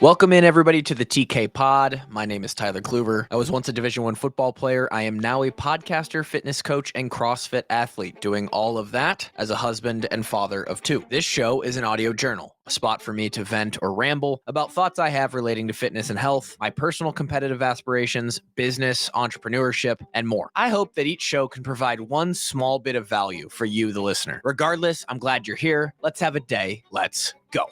Welcome in everybody to the TK Pod. My name is Tyler Kluver. I was once a Division 1 football player. I am now a podcaster, fitness coach, and CrossFit athlete, doing all of that as a husband and father of two. This show is an audio journal, a spot for me to vent or ramble about thoughts I have relating to fitness and health, my personal competitive aspirations, business, entrepreneurship, and more. I hope that each show can provide one small bit of value for you, the listener. Regardless, I'm glad you're here. Let's have a day. Let's go.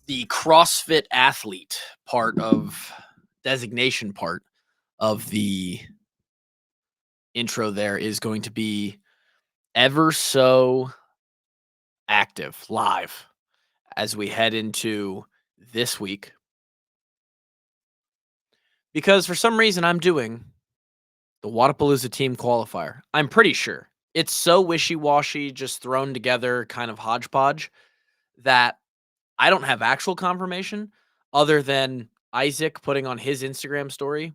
The CrossFit athlete designation part of the intro there is going to be ever so active live as we head into this week. Because for some reason I'm doing the Wadapalooza team qualifier. I'm pretty sure. It's so wishy-washy, just thrown together, kind of hodgepodge, that I don't have actual confirmation other than Isaac putting on his Instagram story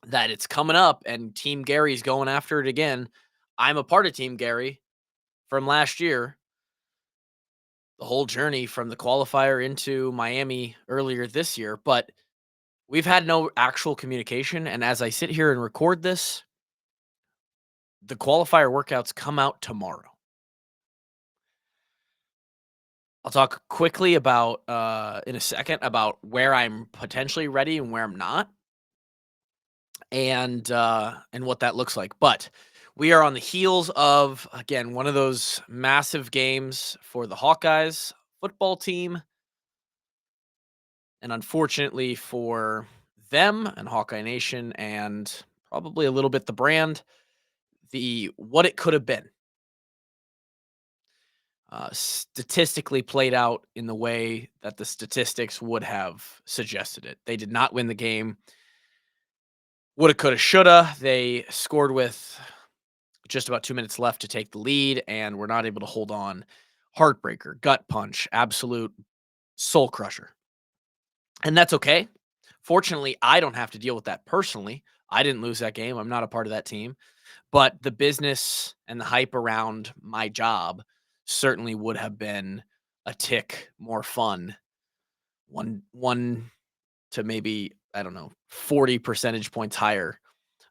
that it's coming up and Team Gary's going after it again. I'm a part of Team Gary from last year. The whole journey from the qualifier into Miami earlier this year, but we've had no actual communication. And as I sit here and record this, the qualifier workouts come out tomorrow. I'll talk quickly about in a second about where I'm potentially ready and where I'm not, and what that looks like. But we are on the heels of, again, one of those massive games for the Hawkeyes football team. And unfortunately for them and Hawkeye Nation, and probably a little bit the brand, what it could have been statistically played out in the way that the statistics would have suggested it. They did not win the game. Woulda, coulda, shoulda. They scored with just about 2 minutes left to take the lead, and were not able to hold on. Heartbreaker, gut punch, absolute soul crusher. And that's okay. Fortunately, I don't have to deal with that personally. I didn't lose that game. I'm not a part of that team. But the business and the hype around my job certainly would have been a tick more fun. One to maybe, I don't know, 40 percentage points higher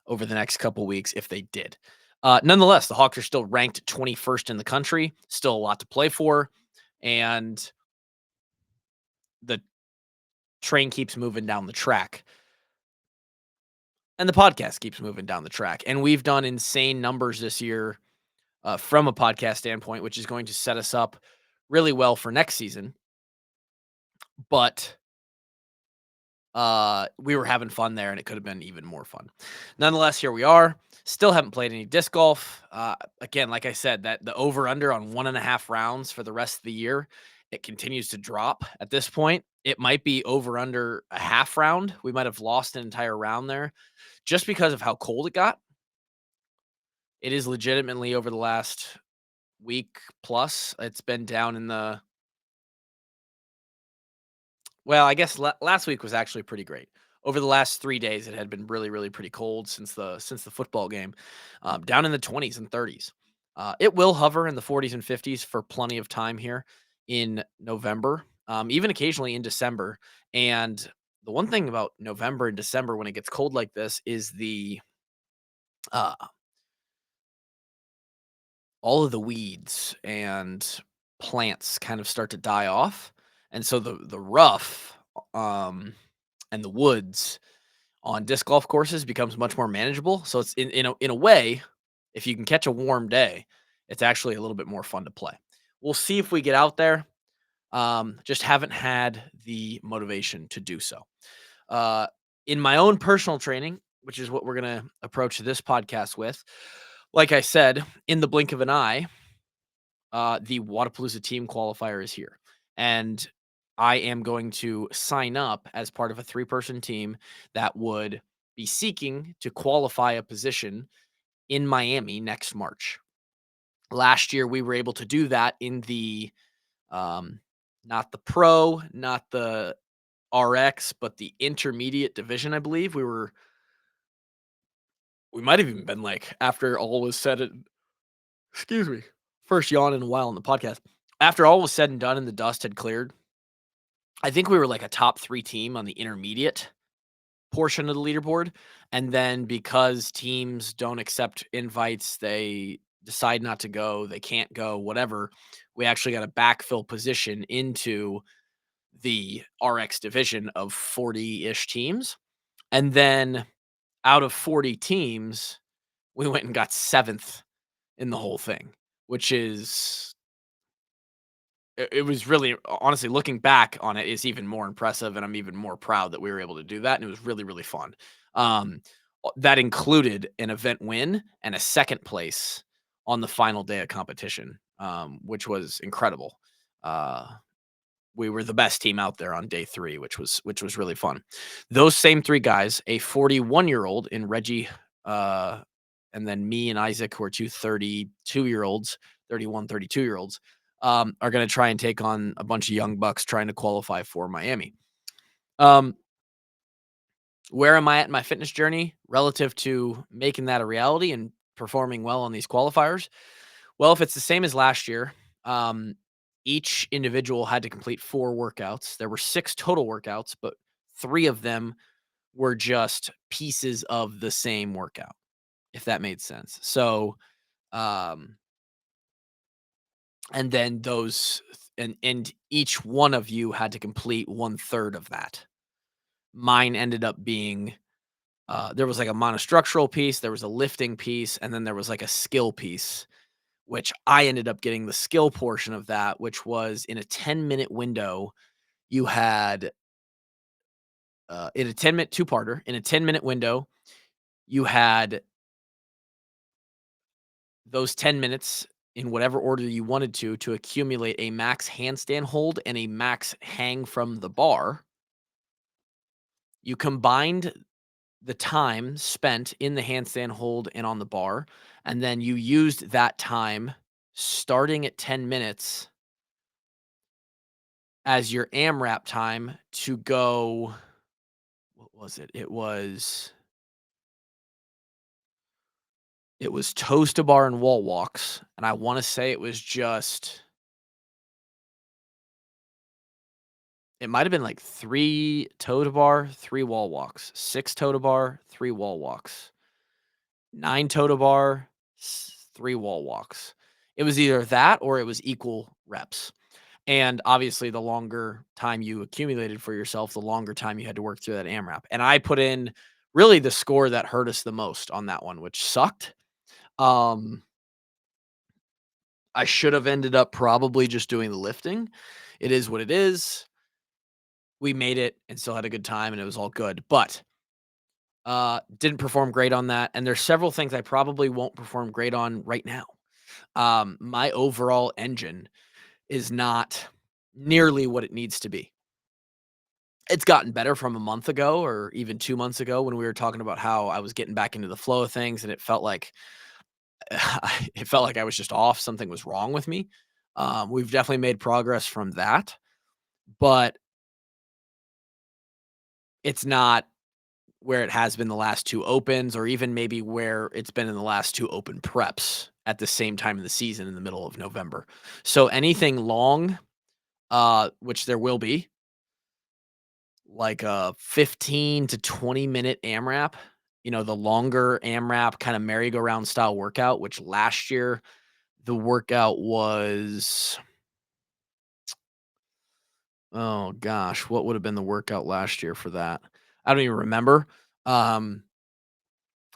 over the next couple weeks if they did. Nonetheless, the Hawks are still ranked 21st in the country, still a lot to play for, and the train keeps moving down the track. And the podcast keeps moving down the track. And we've done insane numbers this year from a podcast standpoint, which is going to set us up really well for next season. But we were having fun there, and it could have been even more fun. Nonetheless, here we are. Still haven't played any disc golf. Again, like I said, that the over-under on 1.5 rounds for the rest of the year, it continues to drop at this point. It might be over-under a half round. We might have lost an entire round there just because of how cold it got. It is legitimately over the last week plus. It's been down in the well, I guess last week was actually pretty great. Over the last 3 days, it had been really, really pretty cold since the football game, down in the 20s and 30s. It will hover in the 40s and 50s for plenty of time here in November, even occasionally in December. And the one thing about November and December when it gets cold like this is uh, all of the weeds and plants kind of start to die off. And so the rough and the woods on disc golf courses becomes much more manageable. So it's in a way, if you can catch a warm day, it's actually a little bit more fun to play. We'll see if we get out there. Just haven't had the motivation to do so. In my own personal training, which is what we're going to approach this podcast with, like I said, in the blink of an eye, the Wadapalooza team qualifier is here. And I am going to sign up as part of a three-person team that would be seeking to qualify a position in Miami next March. Last year, we were able to do that in the um, not the pro, not the RX, but the intermediate division. I believe we might have even been like after all was said and excuse me, first yawn in a while on the podcast. After all was said and done and the dust had cleared, I think we were like a top three team on the intermediate portion of the leaderboard. And then because teams don't accept invites, they decide not to go, they can't go, whatever. We actually got a backfill position into the RX division of 40 ish teams. And then out of 40 teams, we went and got seventh in the whole thing, which is it was really honestly, looking back on it is even more impressive, and I'm even more proud that we were able to do that, and it was really, really fun. Um, that included an event win and a second place on the final day of competition, which was incredible. Uh, we were the best team out there on day 3, which was really fun. Those same 3 guys, a 41-year-old in Reggie, uh, and then me and Isaac, who are 2 32-year-olds, 31, 32-year-olds, are gonna try and take on a bunch of young bucks trying to qualify for Miami. Um, where am I at in my fitness journey relative to making that a reality and performing well on these qualifiers? Well, if it's the same as last year, um, each individual had to complete 4 workouts. There were 6 total workouts, but 3 of them were just pieces of the same workout, if that made sense. So, um, and then those and each one of you had to complete one third of that. Mine ended up being there was like a monostructural piece, there was a lifting piece, and then there was like a skill piece, which I ended up getting the skill portion of that, which was in a 10-minute window. You had in a 10-minute two-parter, in a 10-minute window, you had those 10 minutes in whatever order you wanted to accumulate a max handstand hold and a max hang from the bar. You combined the time spent in the handstand hold and on the bar, and then you used that time starting at 10 minutes as your AMRAP time to go. What was it? It was toes to bar and wall walks, and I wanna say it might have been like 3 toe to bar, 3 wall walks, 6 toe to bar, 3 wall walks, 9 toe to bar, 3 wall walks. It was either that or it was equal reps. And obviously, the longer time you accumulated for yourself, the longer time you had to work through that AMRAP. And I put in really the score that hurt us the most on that one, which sucked. Um, I should have ended up probably just doing the lifting. It is what it is. We made it and still had a good time and it was all good. But didn't perform great on that. And there's several things I probably won't perform great on right now. My overall engine is not nearly what it needs to be. It's gotten better from a month ago or even 2 months ago when we were talking about how I was getting back into the flow of things, and it felt like I was just off, something was wrong with me. We've definitely made progress from that, but it's not where it has been the last 2 opens or even maybe where it's been in the last 2 open preps at the same time in the season in the middle of November. So anything long, which there will be, like a 15 to 20-minute AMRAP, the longer AMRAP kind of merry-go-round style workout, which last year the workout was, oh gosh, what would have been the workout last year for that? I don't even remember. Um,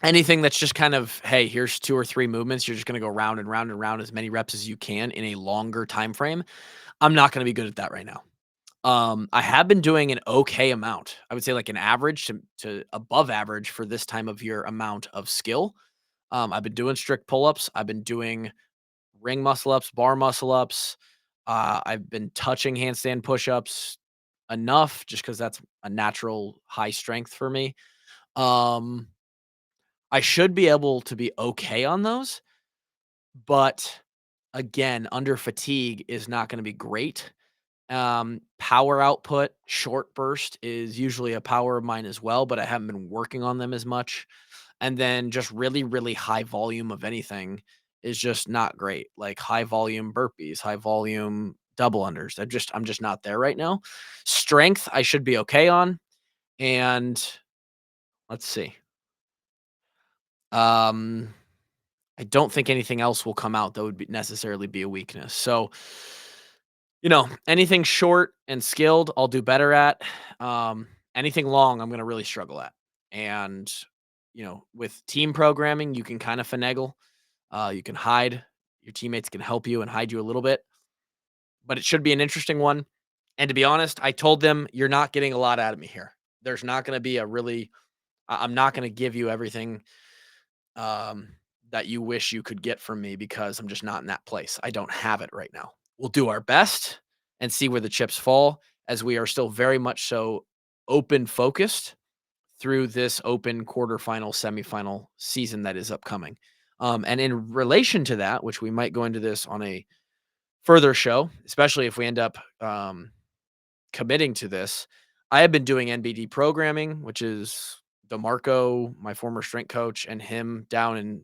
Anything that's just kind of, hey, here's 2 or 3 movements, you're just gonna go round and round and round as many reps as you can in a longer time frame. I'm not gonna be good at that right now. I have been doing an okay amount. I would say like an average to above average for this time of year amount of skill. I've been doing strict pull-ups. I've been doing ring muscle ups, bar muscle ups. I've been touching handstand push-ups, enough just because that's a natural high strength for me. Um, I should be able to be okay on those, but again, under fatigue is not going to be great. Power output, short burst is usually a power of mine as well, but I haven't been working on them as much. And then just really, really high volume of anything is just not great. Like high volume burpees, high volume double unders. I'm just not there right now. Strength, I should be okay on. And let's see. Um, I don't think anything else will come out that would necessarily be a weakness. So, anything short and skilled, I'll do better at. Anything long, I'm going to really struggle at. And, with team programming, you can kind of finagle. You can hide. Your teammates can help you and hide you a little bit, but it should be an interesting one. And to be honest, I told them, you're not getting a lot out of me here. There's not going to be I'm not going to give you everything um, that you wish you could get from me because I'm just not in that place. I don't have it right now. We'll do our best and see where the chips fall as we are still very much so open focused through this open quarterfinal, semifinal season that is upcoming. And in relation to that, which we might go into this on a further show, especially if we end up committing to this, I have been doing NBD programming, which is DeMarco, my former strength coach, and him down in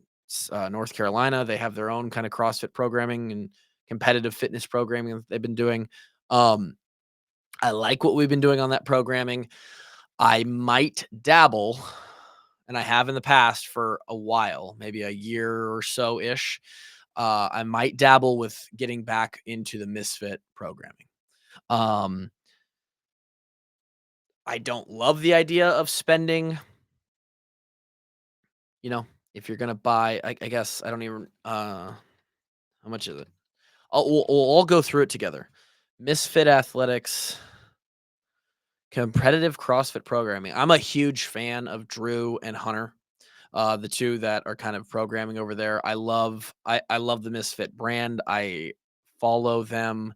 North Carolina. They have their own kind of CrossFit programming and competitive fitness programming that they've been doing. Um, I like what we've been doing on that programming. I might dabble, and I have in the past for a while, maybe a year or so ish. I might dabble with getting back into the Misfit programming. Um, I don't love the idea of spending, you know, if you're gonna buy, I guess I don't even how much is it? We'll all go through it together. Misfit Athletics, competitive CrossFit programming. I'm a huge fan of Drew and Hunter, the two that are kind of programming over there. I love the Misfit brand. I follow them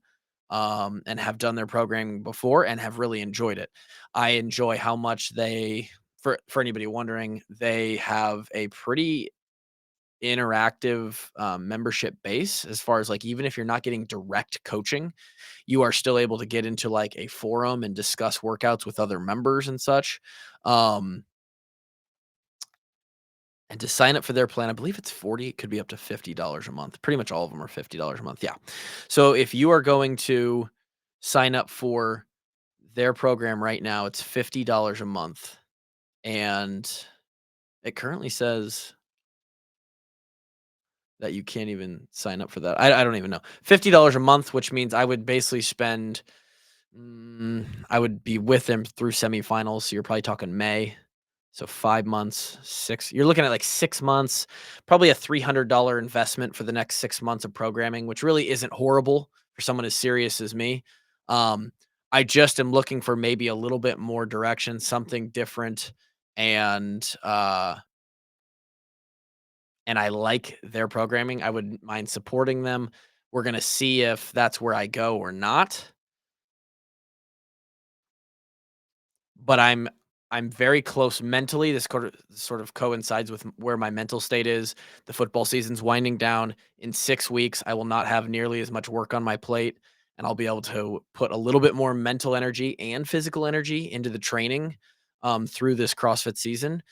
and have done their programming before and have really enjoyed it. I enjoy how much for anybody wondering, they have a pretty interactive membership base as far as like even if you're not getting direct coaching, you are still able to get into like a forum and discuss workouts with other members and such. Um, and to sign up for their plan, I believe it's 40, it could be up to $50 a month. Pretty much all of them are $50 a month. Yeah. So if you are going to sign up for their program right now, it's $50 a month. And it currently says that you can't even sign up for that. I don't even know. $50 a month, which means I would basically spend, I would be with them through semifinals. So you're probably talking May. So 5 months, you're looking at like 6 months, probably a $300 investment for the next 6 months of programming, which really isn't horrible for someone as serious as me. Um, I just am looking for maybe a little bit more direction, something different. And and I like their programming. I wouldn't mind supporting them. We're gonna see if that's where I go or not. But I'm very close mentally. This sort of coincides with where my mental state is. The football season's winding down. In 6 weeks, I will not have nearly as much work on my plate, and I'll be able to put a little bit more mental energy and physical energy into the training through this CrossFit season.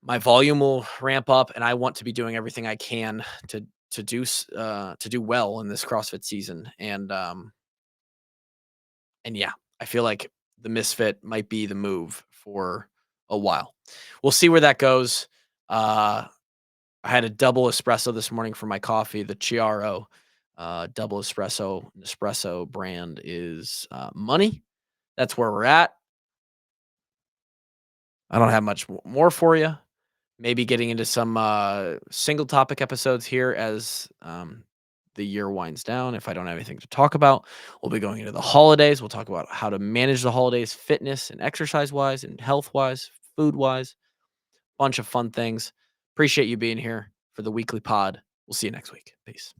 My volume will ramp up, and I want to be doing everything I can to do well in this CrossFit season. And yeah, I feel like the Misfit might be the move for a while. We'll see where that goes. I had a double espresso this morning for my coffee, the Chiaro double espresso. Espresso brand is money. That's where we're at. I don't have much more for you. Maybe getting into some single topic episodes here as the year winds down. If I don't have anything to talk about, we'll be going into the holidays. We'll talk about how to manage the holidays, fitness and exercise wise, and health wise, food wise. Bunch of fun things. Appreciate you being here for the weekly pod. We'll see you next week. Peace.